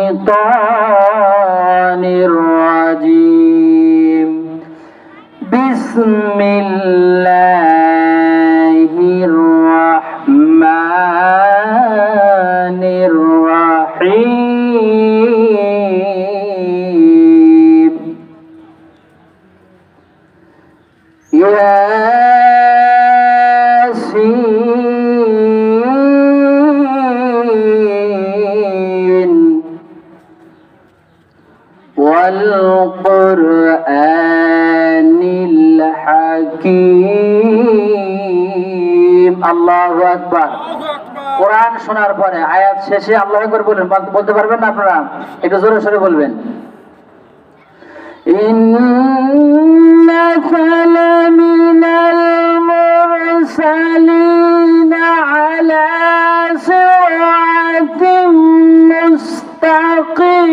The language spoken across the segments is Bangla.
الشيطان الرجيم بسم الله الرحمن الرحيم ياسين والقرآن الحكيم الله أكبر কোরআন শোনার পরে আয়াত শেষে আল্লাহু আকবার বলেন। বলতে পারবেন না আপনারা? একটু জোরে সোরে বলবেন। ইন্নাকা লামিনাল মুরসালিনা আলা সিরাতিম মুস্তাকিম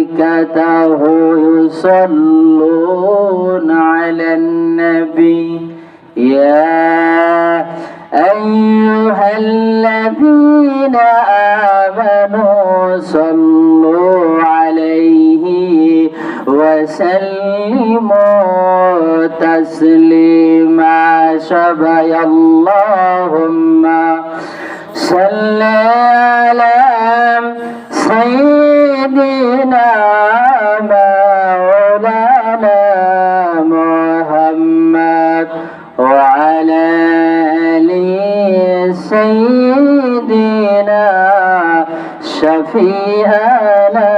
وملائكته يصلون على النبي يا أيها الذين آمنوا صلوا عليه وسلموا تسليما شبه اللهم صل على سيدنا مولانا محمد وعلى آل سيدنا شفيعنا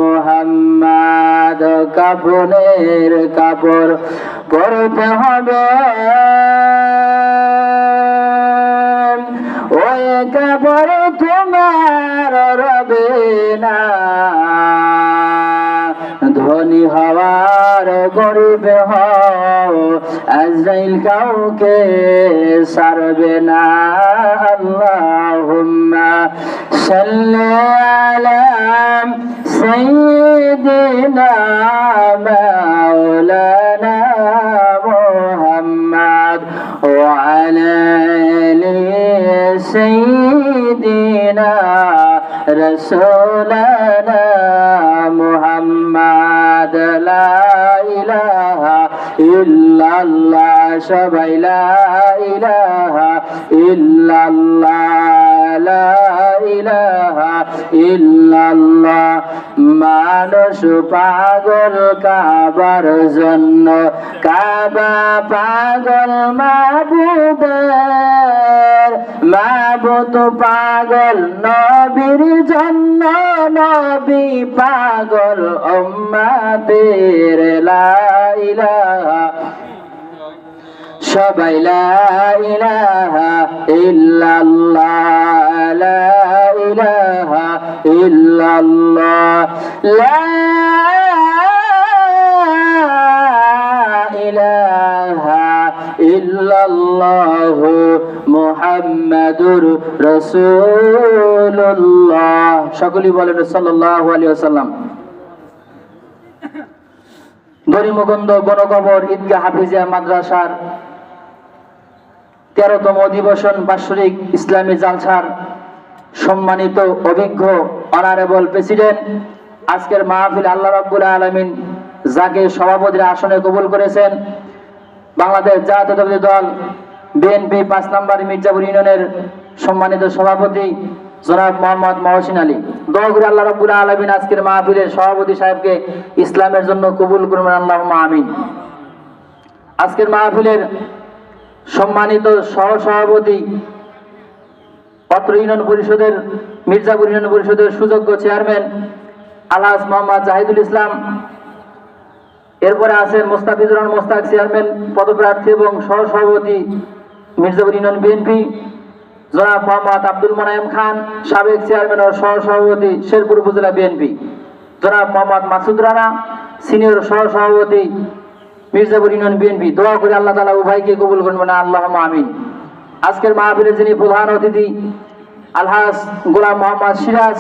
محمد কাপড়ের কাপড় পরতে হবে ওই কাপড় তোমার রবে না ধনী হওয়ার গরিব হও আজরাইল কাউকে ছাড়বে না আল্লাহুম্মা সাল্লি আলা সাইয়্যিদিনা মাওলানা মুহাম্মদ ওয়া আলা আলি সাইয়্যিদিনা রাসূলানা মুহাম্মদ লা ইলাহা ইল্লাল্লাহ সবাই লা ইলাহা ইল্লাল্লাহ লা ইলাহা ইল্লাল্লাহ মানুষ পাগল কাবার জন্য কাবা পাগল মাবুদের মাবুদ পাগল নবীর জন্য নবী পাগল উম্মতের লা ইলাহা সবাই লা ইলাহা ইল্লাল্লাহ লা ইলাহা ইল্লাল্লাহ লা ইলাহা ইল্লাল্লাহ মুহাম্মাদুর রাসূলুল্লাহ। সকলেই বলেন সাল্লাল্লাহু আলাইহি ওয়াসাল্লাম। দরিমগন্ধ বনকবর ঈদগাহ হাফিজিয়া মাদ্রাসার 13তম অধিবেশন বাৎসরিক ইসলামী জালসার সম্মানিত অভিজ্ঞ অনারেবল প্রেসিডেন্ট, আজকের মাহফিল আল্লাহ রাব্বুল আলামিন যাকে সভাপতির আসনে কবুল করেছেন, বাংলাদেশ জাতীয়তাবাদী দল বিএনপি 5 নম্বর মির্জাপুর ইউনিয়নের সম্মানিত সভাপতি জনাব মোহাম্মদ মহসিন আলী। দোয়া করি আল্লাহ রাব্বুল আলামিন আজকের মাহফিলের সভাপতি সাহেবকে ইসলামের জন্য কবুল করুন, আল্লাহুম্মা আমিন। আজকের মাহফিলের সম্মানিত সহ সভাপতি অত্র ইউনিয়ন পরিষদের মির্জাপুর ইউনিয়ন পরিষদের সুযোগ্য চেয়ারম্যান আলহাজ মোহাম্মদ জাহিদুল ইসলাম, এরপরে আছেন মোস্তাফিজুর রহমান মোস্তাক চেয়ারম্যান পদপ্রার্থী এবং সহসভাপতি মির্জাপুর ইউনিয়ন বিএনপি, জনাব মোহাম্মদ আব্দুল মোনায়েম খান সাবেক চেয়ারম্যান ও সহসভাপতি শেরপুর উপজেলা বিএনপি, জনাব মোহাম্মদ মাসুদ রানা সিনিয়র সহসভাপতি মির্জাপুর ইউনিয়ন বিএনপি। দোয়া করে আল্লাহ তাআলা উভয়কে কবুল করুন না, আল্লাহুম্মা আমিন। আজকের মাহফিলের যিনি প্রধান অতিথি আলহাজ গোলাম মোহাম্মদ সিরাজ,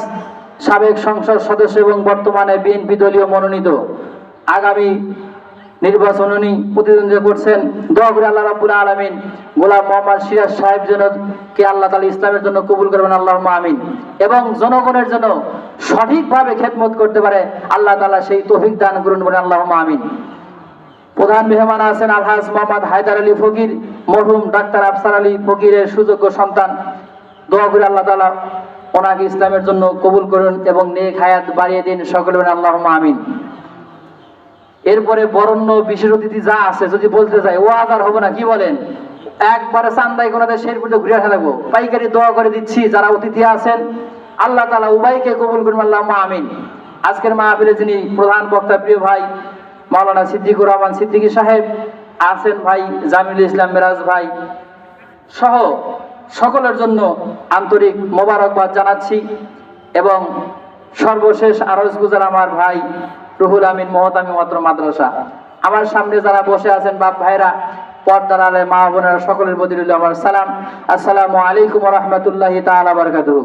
সাবেক সংসদ সদস্য এবং বর্তমানে বিএনপি দলীয় মনোনীত, আগামী নির্বাচন উনি প্রতিদ্বন্দ্বিতা করছেন। দোয়া করে আল্লাহ রাব্বুল আলামিন গোলাম মোহাম্মদ সিরাজ সাহেব যেন কে আল্লাহ তাআলা ইসলামের জন্য কবুল করবেন, আল্লাহুম্মা আমিন, এবং জনগণের জন্য সঠিকভাবে খেদমত করতে পারে আল্লাহ তাআলা সেই তৌফিক দান করুন বলে আল্লাহুম্মা আমিন। প্রধান মেহমান আছেন আলহাজ মোহাম্মদ হায়দার আলী ফকির, মরহুম ডাক্তার আফসার আলী ফকিরের সুযোগ্য সন্তান। দোয়া করে আল্লাহ তাআলা ওনাকে ইসলামের জন্য কবুল করুন এবং নেক হায়াত বাড়িয়ে দিন, সকলে বলেন আল্লাহুম্মা আমিন। এরপরে বরণ্য বিশেষ অতিথি যা আছে যদি বলতে চাই ও আজার হবে না, কি বলেন? একবারে চান্দাই কোনাদের শেরপুরে ঘুরে ফেলাবো। পাইকারি দোয়া করে দিচ্ছি যারা অতিথি আছেন আল্লাহ তাআলা উভয়কে কবুল করুন, আল্লাহুম্মা আমিন। আজকের মাহফিলে যিনি প্রধান বক্তা প্রিয় ভাই মাওলানা সিদ্দিকুর রহমান সিদ্দিকী সাহেব আছেন, ভাই জামিলুল ইসলাম মিরাজ ভাই সহ সকলের জন্য আন্তরিক মোবারকবাদ জানাচ্ছি। এবং সর্বশেষ আরজ গুজার আমার ভাই রুহুল আমিন মহতামি মাত্র মাদ্রাসা, আমার সামনে যারা বসে আছেন বাপ ভাইরা, পর্দার আলে মা বোনেরা, সকলের প্রতি রইল আমার সালাম। আসসালামু আলাইকুম ওয়া রাহমাতুল্লাহি তাআলা ওয়া বারাকাতুহু।